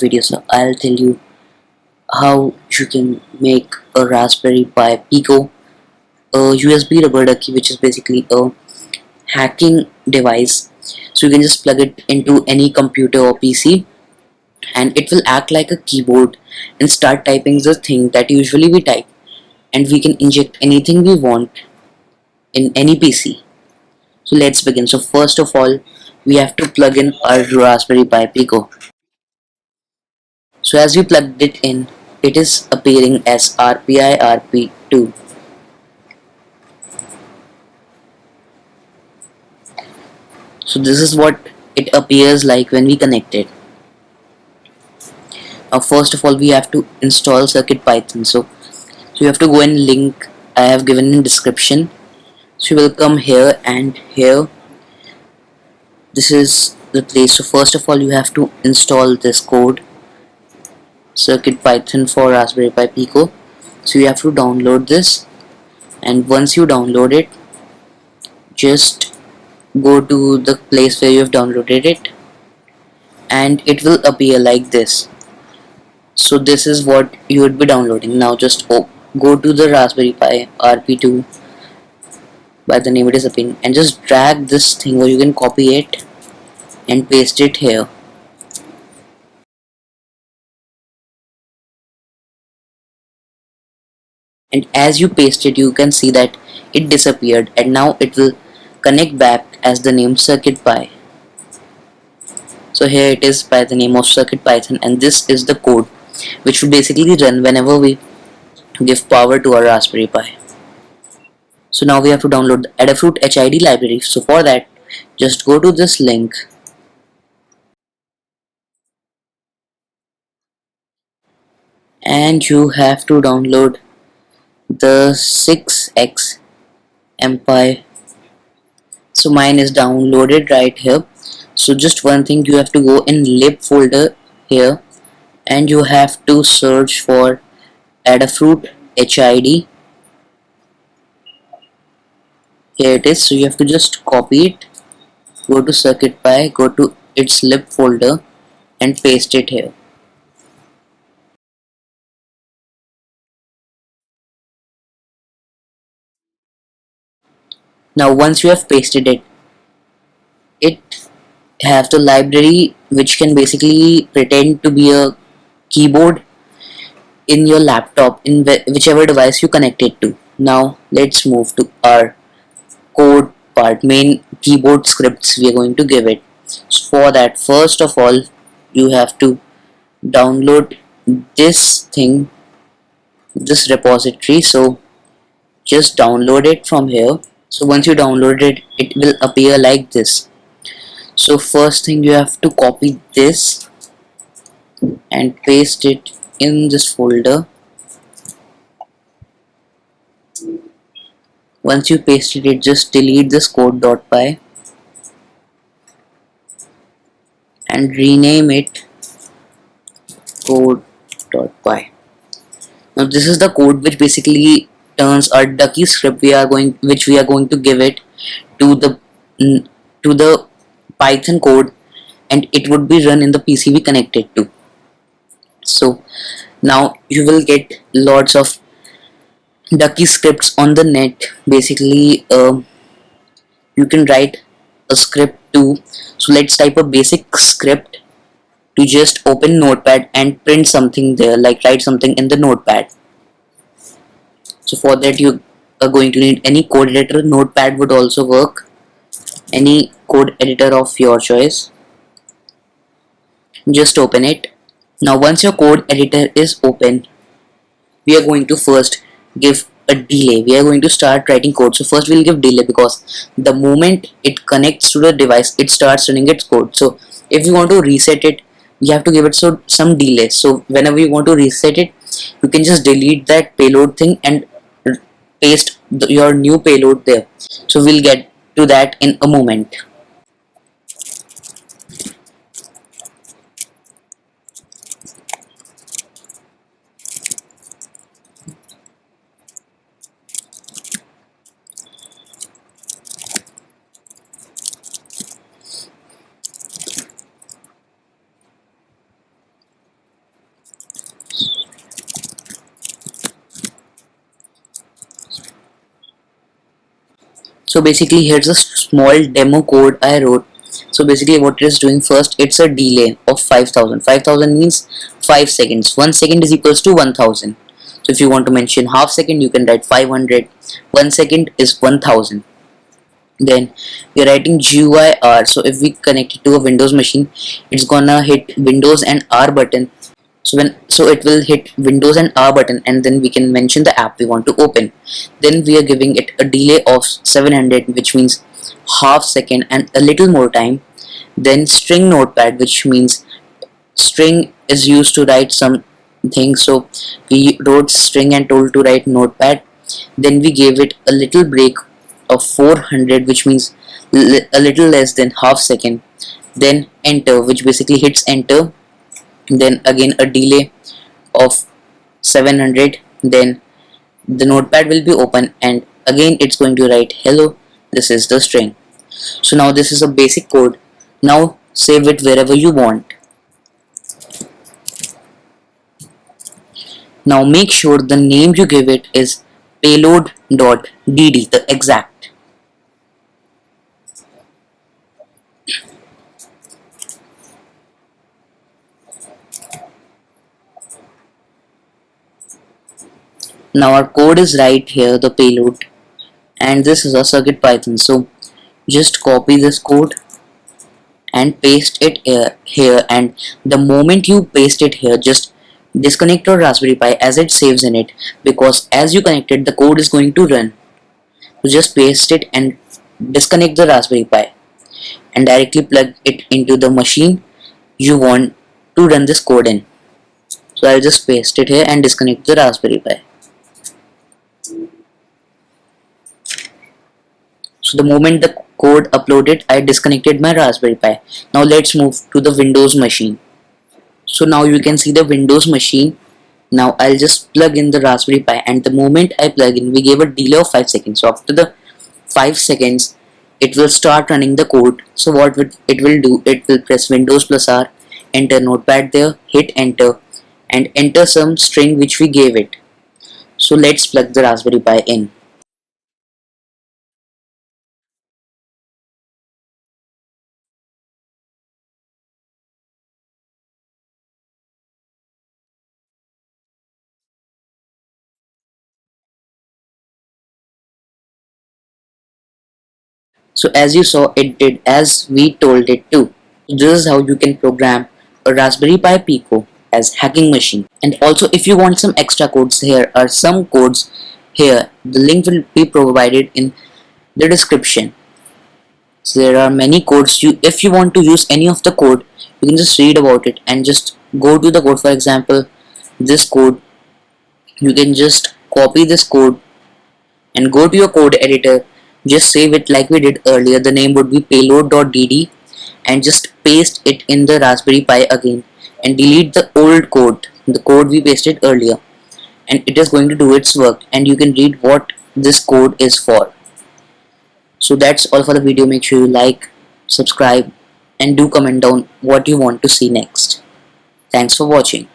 video, so I'll tell you how you can make a Raspberry Pi Pico a USB rubber ducky, which is basically a hacking device. So you can just plug it into any computer or PC, and it will act like a keyboard and start typing the thing that usually we type, and we can inject anything we want in any PC. So let's begin. So first of all, we have to plug in our Raspberry Pi Pico. So as we plugged it in, it is appearing as RPI RP2. So this is what it appears like when we connect it. Now first of all, we have to install CircuitPython. So you have to go in link I have given in description. So you will come here and here. This is the place. So first of all, you have to install this code, CircuitPython for Raspberry Pi Pico. So you have to download this, and once you download it, just go to the place where you have downloaded it, and it will appear like this. So this is what you would be downloading. Now just go to the Raspberry Pi RP2 by the name it is appearing, and just drag this thing, or you can copy it and paste it here. And as you paste it, you can see that it disappeared, and now it will connect back as the name CircuitPy. So here it is by the name of CircuitPython, and this is the code which will basically run whenever we give power to our Raspberry Pi. So now we have to download the Adafruit HID library. So for that, just go to this link and you have to download the 6x MPI. So mine is downloaded right here. So just one thing, you have to go in lib folder here, and you have to search for Adafruit HID. Here it is. So you have to just copy it, go to CircuitPy, go to its lib folder and paste it here. Now once you have pasted it, it have the library which can basically pretend to be a keyboard in your laptop, in whichever device you connect it to. Now let's move to our code part, main keyboard scripts we are going to give it. So for that, first of all, you have to download this thing, this repository. So just download it from here. So once you download it, it will appear like this. So first thing, you have to copy this and paste it in this folder. Once you pasted it, just delete this code.py and rename it code.py. Now this is the code which basically turns our ducky script which we are going to give it to the Python code, and it would be run in the PC we connected to. So now you will get lots of ducky scripts on the net. Basically, you can write a script too. So let's type a basic script to just open notepad and print something there, like write something in the notepad. So for that, you are going to need any code editor. Notepad would also work, any code editor of your choice. Just open it. Now once your code editor is open, we are going to first give a delay. We are going to start writing code. So first we'll give delay, because the moment it connects to the device, it starts running its code. So if you want to reset it, we have to give it some delay. So whenever you want to reset it, you can just delete that payload thing and paste your new payload there. So we'll get to that in a moment. So basically here's a small demo code I wrote. So basically what it is doing, first it's a delay of 5000. 5000 means 5 seconds. 1 second is equals to 1000. So if you want to mention half second, you can write 500. 1 second is 1000. Then we are writing GUI-R. So if we connect it to a Windows machine, it's gonna hit Windows and R button. So it will hit Windows and R button, and then we can mention the app we want to open. Then we are giving it a delay of 700, which means half second and a little more time. Then string notepad, which means string is used to write something, so we wrote string and told to write notepad. Then we gave it a little break of 400, which means a little less than half second. Then enter, which basically hits enter. Then again a delay of 700. Then the notepad will be open, and again it's going to write hello, this is the string. So now this is a basic code. Now save it wherever you want. Now make sure the name you give it is payload.dd, the exact. Now our code is right here, the payload, and this is a CircuitPython. So just copy this code and paste it here, and the moment you paste it here, just disconnect your Raspberry Pi as it saves in it, because as you connect it, the code is going to run. So just paste it and disconnect the Raspberry Pi and directly plug it into the machine you want to run this code in. So I'll just paste it here and disconnect the Raspberry Pi. So the moment the code uploaded, I disconnected my Raspberry Pi. Now let's move to the Windows machine. So now you can see the Windows machine. Now I'll just plug in the Raspberry Pi, and the moment I plug in, we gave a delay of 5 seconds. So after the 5 seconds, it will start running the code. So what it will do, it will press Windows plus R, enter notepad there, hit enter, and enter some string which we gave it. So let's plug the Raspberry Pi in. So as you saw, it did as we told it to. This is how you can program a Raspberry Pi Pico as hacking machine. And also, if you want some extra codes, here are some codes here. The link will be provided in the description. So there are many codes. If you want to use any of the code, you can just read about it and just go to the code. For example, this code, you can just copy this code and go to your code editor. Just save it like we did earlier. The name would be payload.dd, and just paste it in the Raspberry Pi again, and delete the old code, the code we pasted earlier, and it is going to do its work, and you can read what this code is for. So that's all for the video. Make sure you like, subscribe, and do comment down what you want to see next. Thanks for watching.